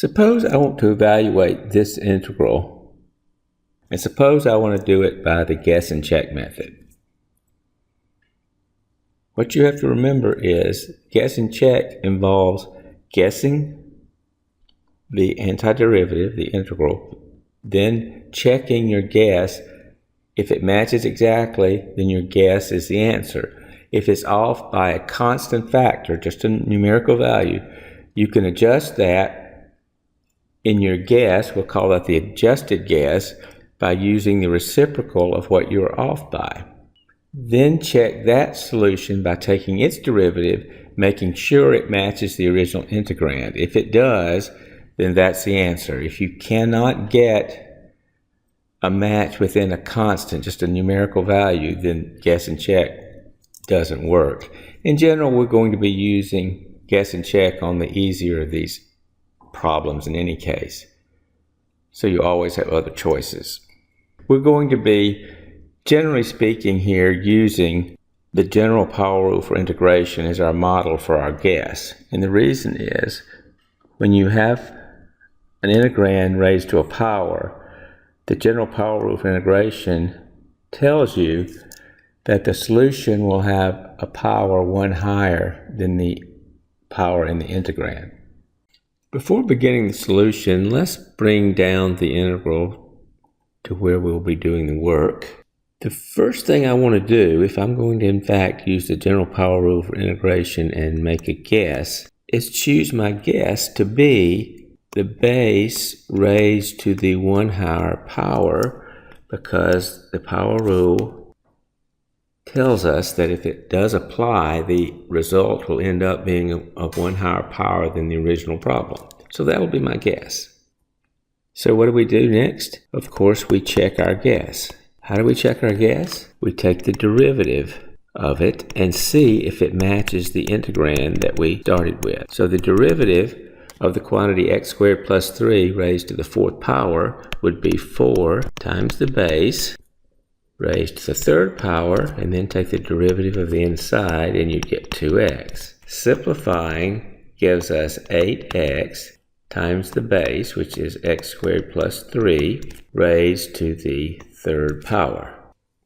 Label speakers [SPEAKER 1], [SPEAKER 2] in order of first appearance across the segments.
[SPEAKER 1] Suppose I want to evaluate this integral, and suppose I want to do it by the guess and check method. What you have to remember is guess and check involves guessing the antiderivative, the integral, then checking your guess. If it matches exactly, then your guess is the answer. If it's off by a constant factor, just a numerical value, you can adjust that in your guess, we'll call that the adjusted guess, by using the reciprocal of what you're off by. Then check that solution by taking its derivative, making sure it matches the original integrand. If it does, then that's the answer. If you cannot get a match within a constant, just a numerical value, then guess and check doesn't work. In general, we're going to be using guess and check on the easier of these problems in any case. So you always have other choices. We're going to be, generally speaking here, using the general power rule for integration as our model for our guess. And the reason is, when you have an integrand raised to a power, the general power rule for integration tells you that the solution will have a power 1 higher than the power in the integrand. Before beginning the solution, let's bring down the integral to where we'll be doing the work. The first thing I want to do, if I'm going to in fact use the general power rule for integration and make a guess, is choose my guess to be the base raised to the 1 higher power, because the power rule tells us that if it does apply, the result will end up being of 1 higher power than the original problem. So that'll be my guess. So what do we do next? Of course, we check our guess. How do we check our guess? We take the derivative of it and see if it matches the integrand that we started with. So the derivative of the quantity x squared plus 3 raised to the 4th power would be 4 times the base raised to the 3rd power, and then take the derivative of the inside and you get 2x. Simplifying gives us 8x times the base, which is x squared plus 3, raised to the 3rd power.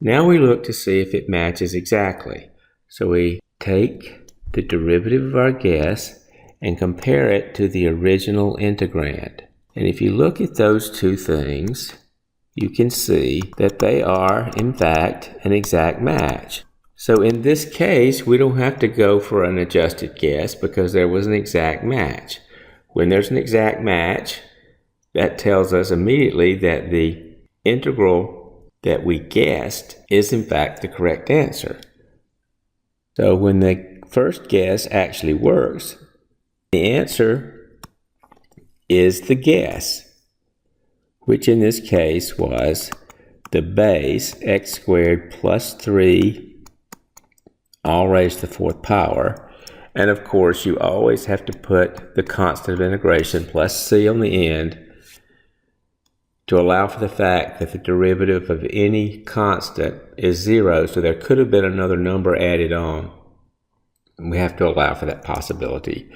[SPEAKER 1] Now we look to see if it matches exactly. So we take the derivative of our guess and compare it to the original integrand. And if you look at those two things, you can see that they are, in fact, an exact match. So in this case, we don't have to go for an adjusted guess because there was an exact match. When there's an exact match, that tells us immediately that the integral that we guessed is, in fact, the correct answer. So when the first guess actually works, the answer is the guess, which in this case was the base x squared plus 3 all raised to the 4th power. And of course, you always have to put the constant of integration plus c on the end to allow for the fact that the derivative of any constant is 0, so there could have been another number added on. And we have to allow for that possibility.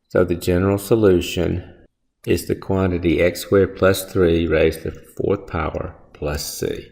[SPEAKER 1] So the general solution is the quantity x squared plus 3 raised to the 4th power plus c.